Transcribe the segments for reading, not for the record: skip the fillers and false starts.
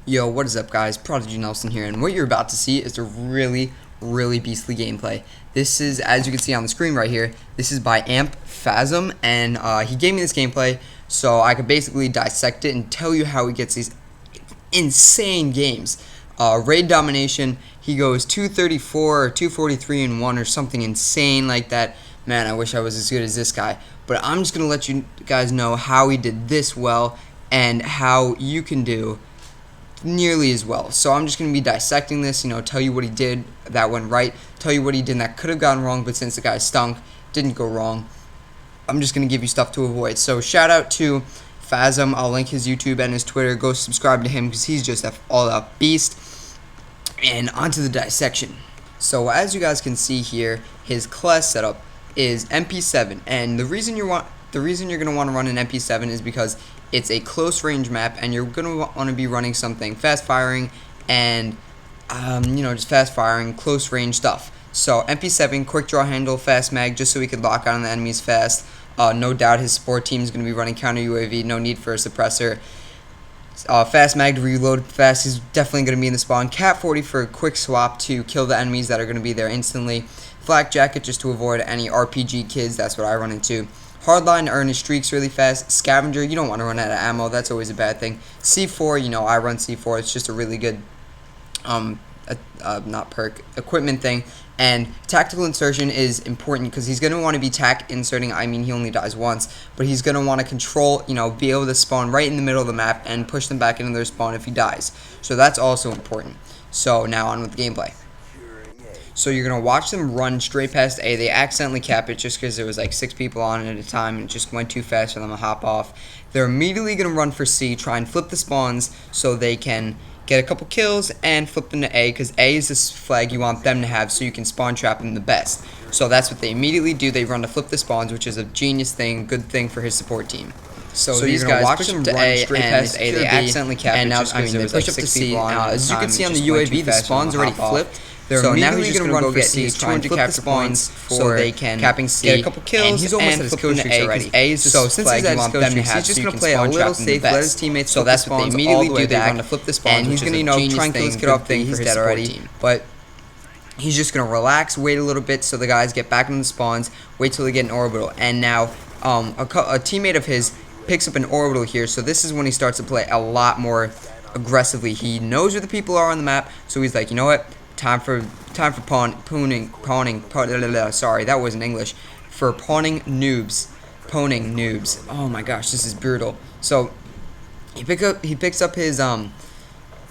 Yo, what is up guys? Prodigy Nelson here, and what you're about to see is a really beastly gameplay. This is, as you can see on the screen right here, this is by Amp Phasm, and he gave me this gameplay so I could basically dissect it and tell you how he gets these insane games. Raid domination, he goes 234 or 243 and 1 or something insane like that. Man, I wish I was as good as this guy. But I'm just going to let you guys know how he did this well and how you can do nearly as well. So I'm just going to be dissecting this, tell you what he did that went right, tell you what he did that could have gone wrong, but since the guy stunk, didn't go wrong. I'm just going to give you stuff to avoid. So shout out to Phasm. I'll link his YouTube and his Twitter. Go subscribe to him because he's just an all-out beast. And onto the dissection. So as you guys can see here, his class setup is MP7, and the reason you're going to want to run an MP7 is because it's a close range map, and you're going to want to be running something fast firing and just fast firing, close range stuff. So MP7, quick draw handle, fast mag, just so he could lock on the enemies fast. No doubt his support team is going to be running counter UAV, no need for a suppressor. Fast mag to reload fast, he's definitely going to be in the spawn. Cat 40 for a quick swap to kill the enemies that are going to be there instantly. Flak jacket just to avoid any RPG kids, that's what I run into. Hardline to earn his streaks really fast. Scavenger, you don't want to run out of ammo, that's always a bad thing. C4, I run C4, it's just a really good not perk, equipment thing. And tactical insertion is important because he's going to want to be tac inserting. I mean, he only dies once, but he's going to want to control, be able to spawn right in the middle of the map and push them back into their spawn if he dies. So that's also important. So now on with the gameplay. So you're going to watch them run straight past A. They accidentally cap it just because there was like 6 people on it at a time and it just went too fast for them to hop off. They're immediately going to run for C, try and flip the spawns so they can get a couple kills and flip them to A, because A is this flag you want them to have so you can spawn trap them the best. So that's what they immediately do. They run to flip the spawns, which is a genius thing, good thing for his support team. So these guys watch them to A, straight past A, they accidentally cap it just because there was like 6 people on it. As you can see on the UAV, the spawn's already flipped. So now he's just going to run for C, try and flip the spawns so they can capping C, get a couple kills, and he's almost at his kill streaks already. A is so since he's at his kill streaks, he's just going to play a little safe, let his teammates so that's what they immediately do. They run to flip the spawns, and he's going to try and kill his kid off thing. He's dead already, but he's just going to relax, wait a little bit so the guys get back into the spawns, wait till they get an orbital, and now a teammate of his picks up an orbital here, so this is when he starts to play a lot more aggressively. He knows where the people are on the map, so he's like, you know what? Time for pawning, sorry, that wasn't English. For pawning noobs. Oh my gosh, this is brutal. So he picks up his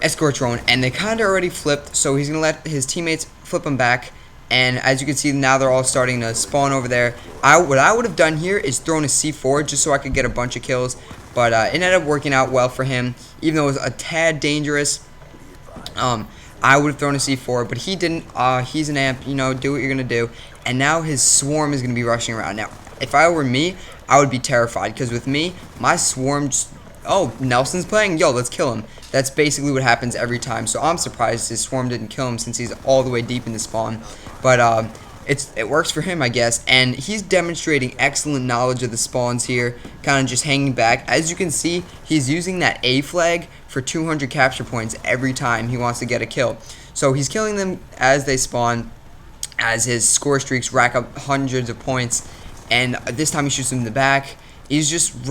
escort drone, and they kind of already flipped, so he's gonna let his teammates flip him back. And as you can see, now they're all starting to spawn over there. What I would have done here is thrown a C4 just so I could get a bunch of kills, but it ended up working out well for him, even though it was a tad dangerous. I would have thrown a C4, but he didn't. He's an amp, do what you're going to do. And now his swarm is going to be rushing around. Now, if I were me, I would be terrified, because with me, my swarm just, oh, Nelson's playing? Yo, let's kill him. That's basically what happens every time. So I'm surprised his swarm didn't kill him since he's all the way deep in the spawn. But it works for him, I guess. And he's demonstrating excellent knowledge of the spawns here, kind of just hanging back. As you can see, he's using that A flag for 200 capture points every time he wants to get a kill. So he's killing them as they spawn, as his score streaks rack up hundreds of points. And this time he shoots them in the back. He's just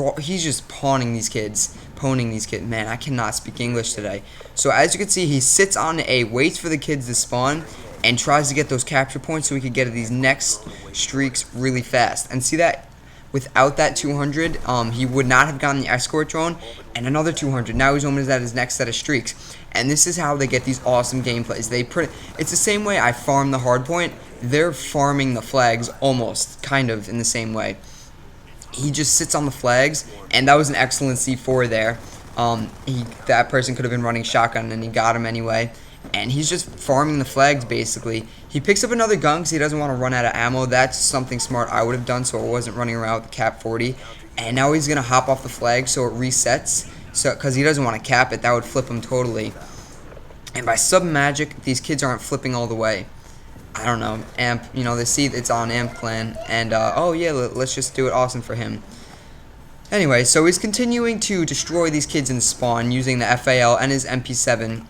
pawning these kids. Man, I cannot speak English today. So as you can see, he sits on A, waits for the kids to spawn, and tries to get those capture points so he could get these next streaks really fast. And see that? Without that 200, he would not have gotten the escort drone, and another 200. Now he's almost at his next set of streaks. And this is how they get these awesome gameplays. It's the same way I farm the hardpoint. They're farming the flags almost, kind of, in the same way. He just sits on the flags, and that was an excellent C4 there. That person could have been running shotgun, and he got him anyway. And he's just farming the flags, basically. He picks up another gun because he doesn't want to run out of ammo. That's something smart I would have done, so I wasn't running around with the cap 40. And now he's going to hop off the flag so it resets, because he doesn't want to cap it. That would flip him totally. And by some magic, these kids aren't flipping all the way. I don't know. Amp, they see it's on Amp Clan. And, oh yeah, let's just do it awesome for him. Anyway, so he's continuing to destroy these kids in spawn using the FAL and his MP7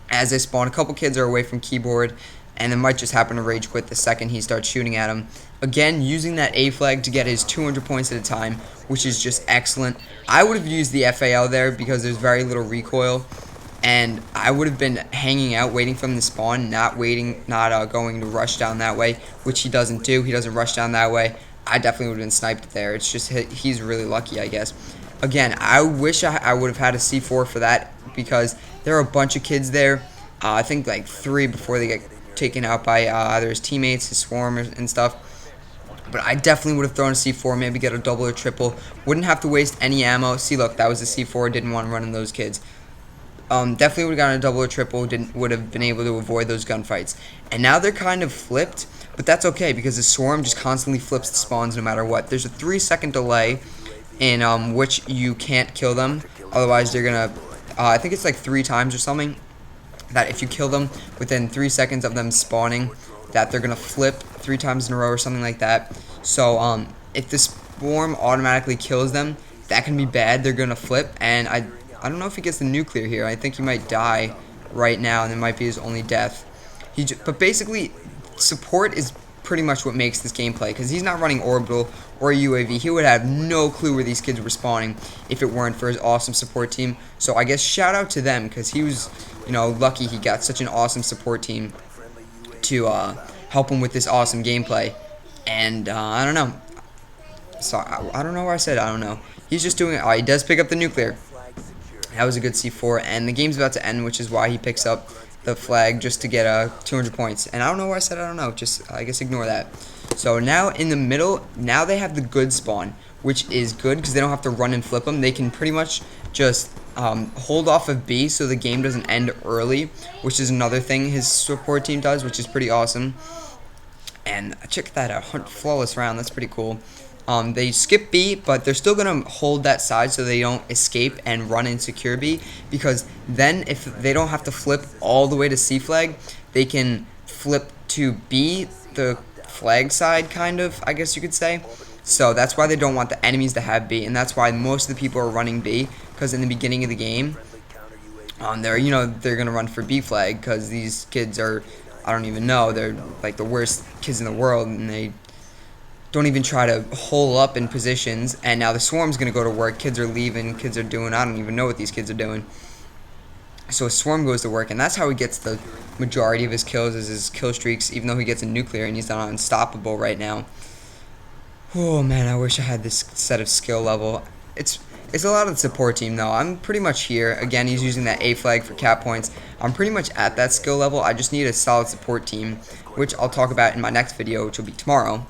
as they spawn. A couple kids are away from keyboard, and they might just happen to rage quit the second he starts shooting at them. Again, using that A flag to get his 200 points at a time, which is just excellent. I would have used the FAL there because there's very little recoil, and I would have been hanging out waiting for him to spawn, not going to rush down that way, which he doesn't do. He doesn't rush down that way. I definitely would have been sniped there. It's just he's really lucky, I guess. Again, I wish I would have had a C4 for that because there are a bunch of kids there. I think like 3 before they get taken out by either his teammates, his swarm, and stuff. But I definitely would have thrown a C4, maybe get a double or triple. Wouldn't have to waste any ammo. See, look, that was a C4. Didn't want to run in those kids. Definitely would have gotten a double or triple. Would have been able to avoid those gunfights. And now they're kind of flipped, but that's okay because the swarm just constantly flips the spawns no matter what. There's a 3-second delay in which you can't kill them. Otherwise, they're gonna. I think it's like 3 times or something. That if you kill them within 3 seconds of them spawning, that they're gonna flip 3 times in a row or something like that. So if the swarm automatically kills them, that can be bad. They're gonna flip, and I don't know if he gets the nuclear here. I think he might die right now, and it might be his only death. But basically, support is pretty much what makes this gameplay, because he's not running orbital or UAV. He would have no clue where these kids were spawning if it weren't for his awesome support team. So I guess shout out to them, because he was, lucky he got such an awesome support team to help him with this awesome gameplay. And I don't know. So I don't know where I said I don't know. He's just doing it. He does pick up the nuclear. That was a good C4, and the game's about to end, which is why he picks up the flag just to get 200 points. And I don't know why I said I don't know. Just, I guess, ignore that. So now in the middle, now they have the good spawn, which is good because they don't have to run and flip them. They can pretty much just hold off of B so the game doesn't end early, which is another thing his support team does, which is pretty awesome. And check that out, flawless round. That's pretty cool. They skip B, but they're still going to hold that side so they don't escape and run and secure B, because then if they don't have to flip all the way to C flag, they can flip to B, the flag side, kind of, I guess you could say. So that's why they don't want the enemies to have B, and that's why most of the people are running B, because in the beginning of the game, they're going to run for B flag, because these kids are, I don't even know, they're like the worst kids in the world, and they don't even try to hole up in positions. And now the swarm's going to go to work. Kids are leaving. Kids are doing, I don't even know what these kids are doing. So a swarm goes to work, and that's how he gets the majority of his kills, is his kill streaks, even though he gets a nuclear, and he's not unstoppable right now. Oh, man, I wish I had this set of skill level. It's a lot of the support team, though. I'm pretty much here. Again, he's using that A flag for cap points. I'm pretty much at that skill level. I just need a solid support team, which I'll talk about in my next video, which will be tomorrow.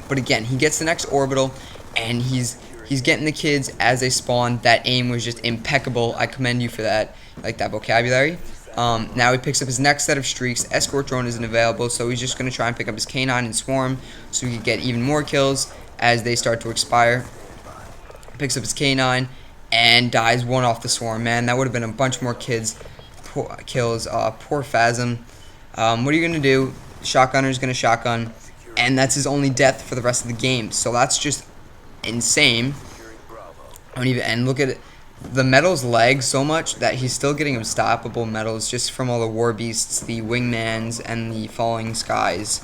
But again, he gets the next orbital, and he's getting the kids as they spawn. That aim was just impeccable. I commend you for that, like that vocabulary. Now he picks up his next set of streaks. Escort drone isn't available, so he's just going to try and pick up his K9 and swarm so he can get even more kills as they start to expire. Picks up his K9 and dies one off the swarm. Man, that would have been a bunch more kills. Poor Phasm. What are you going to do? Shotgunner's going to shotgun. And that's his only death for the rest of the game. So that's just insane. And look at it. The medals lag so much that he's still getting unstoppable medals just from all the war beasts, the wingmans, and the falling skies.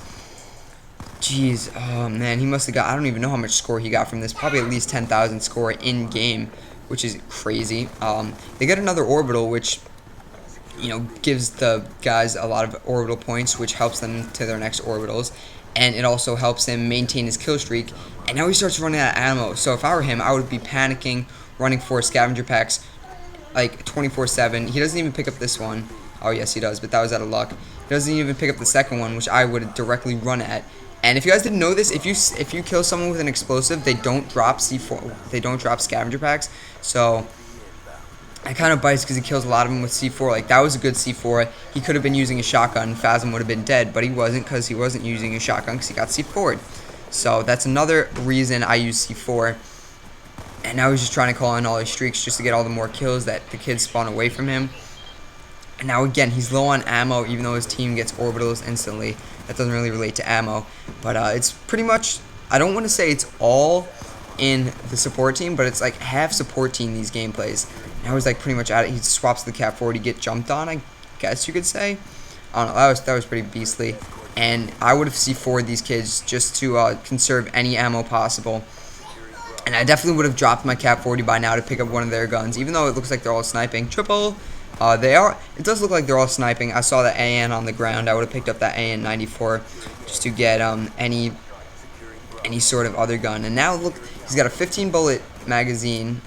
Jeez, oh man, he must have got, I don't even know how much score he got from this. Probably at least 10,000 score in game, which is crazy. They get another orbital, which gives the guys a lot of orbital points, which helps them to their next orbitals. And it also helps him maintain his kill streak. And now he starts running out of ammo. So if I were him, I would be panicking, running for scavenger packs like 24/7. He doesn't even pick up this one. Oh, yes, he does, but that was out of luck. He doesn't even pick up the second one, which I would directly run at. And if you guys didn't know this, if you kill someone with an explosive, they don't drop C4. They don't drop scavenger packs. So I kind of biased because he kills a lot of them with C4. Like, that was a good C4. He could have been using a shotgun. Phasm would have been dead, but he wasn't, because he wasn't using a shotgun because he got C4'd. So that's another reason I use C4. And now he's just trying to call in all his streaks just to get all the more kills that the kids spawn away from him. And now again, he's low on ammo, even though his team gets orbitals instantly. That doesn't really relate to ammo. But it's pretty much, I don't want to say it's all in the support team, but it's like half support team these gameplays. Now he's like pretty much at it. He swaps the cat forward to get jumped on, I guess you could say. I don't know, that was pretty beastly. And I would have C4'd these kids just to conserve any ammo possible. And I definitely would have dropped my Cat 40 by now to pick up one of their guns, even though it looks like they're all sniping. Triple. They are. It does look like they're all sniping. I saw the AN on the ground. I would have picked up that AN 94 just to get any sort of other gun. And now look, he's got a 15 bullet magazine,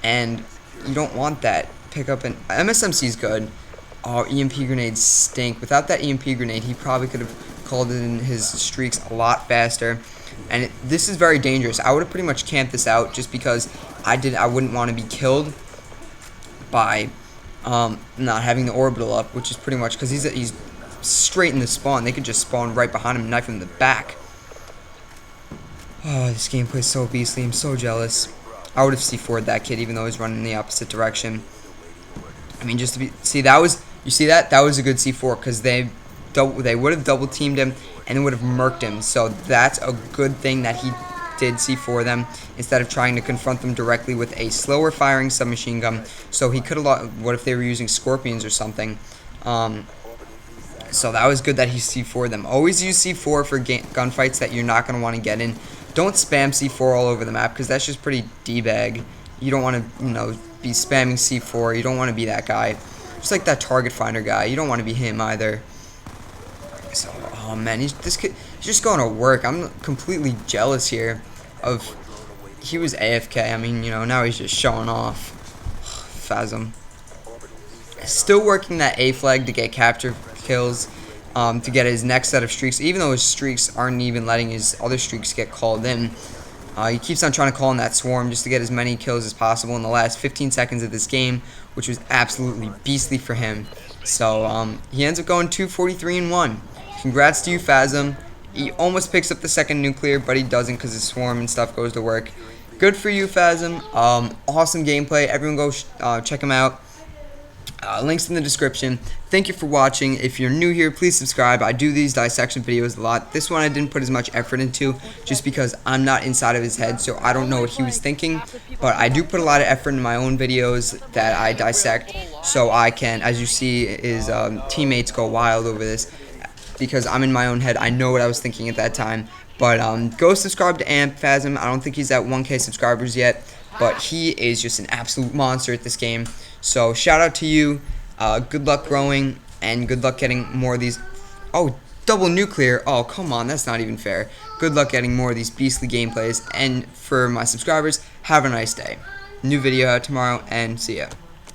and you don't want that. Pick up an MSMC is good. Oh, EMP grenades stink. Without that EMP grenade, he probably could have called in his streaks a lot faster. And this is very dangerous. I would have pretty much camped this out just because I wouldn't want to be killed by not having the orbital up, which is pretty much because he's straight in the spawn. They could just spawn right behind him and knife him in the back. Oh, this gameplay is so beastly. I'm so jealous. I would have C4'd that kid even though he's running in the opposite direction. I mean, just to be you see that was a good C4 because they would have double teamed him and would have murked him. So that's a good thing that he did C4 them instead of trying to confront them directly with a slower firing submachine gun. So he could have. What if they were using Scorpions or something? So that was good that he C4'd them. Always use C4 for gunfights that you're not going to want to get in. Don't spam C4 all over the map because that's just pretty D-bag. You don't want to, be spamming C4. You don't want to be that guy. Just like that target finder guy. You don't want to be him either. So, oh man, he's just going to work. I'm completely jealous here of. He was AFK. I mean, now he's just showing off. Phasm. Still working that A flag to get capture kills, to get his next set of streaks. Even though his streaks aren't even letting his other streaks get called in. He keeps on trying to call in that swarm just to get as many kills as possible in the last 15 seconds of this game, which was absolutely beastly for him. So he ends up going 243-1. Congrats to you, Phasm. He almost picks up the second nuclear, but he doesn't because his swarm and stuff goes to work. Good for you, Phasm. Awesome gameplay. Everyone go check him out. Links in the description. Thank you for watching. If you're new here, please subscribe. I do these dissection videos a lot. This one I didn't put as much effort into just because I'm not inside of his head, so I don't know what he was thinking. But I do put a lot of effort in my own videos that I dissect, so I can, as you see, his teammates go wild over this because I'm in my own head. I know what I was thinking at that time. But go subscribe to Amp Phasm. I don't think he's at 1K subscribers yet, but he is just an absolute monster at this game. So shout out to you. Good luck growing and good luck getting more of these. Oh, double nuclear. Oh, come on, that's not even fair. Good luck getting more of these beastly gameplays. And for my subscribers, have a nice day. New video out tomorrow, and see ya.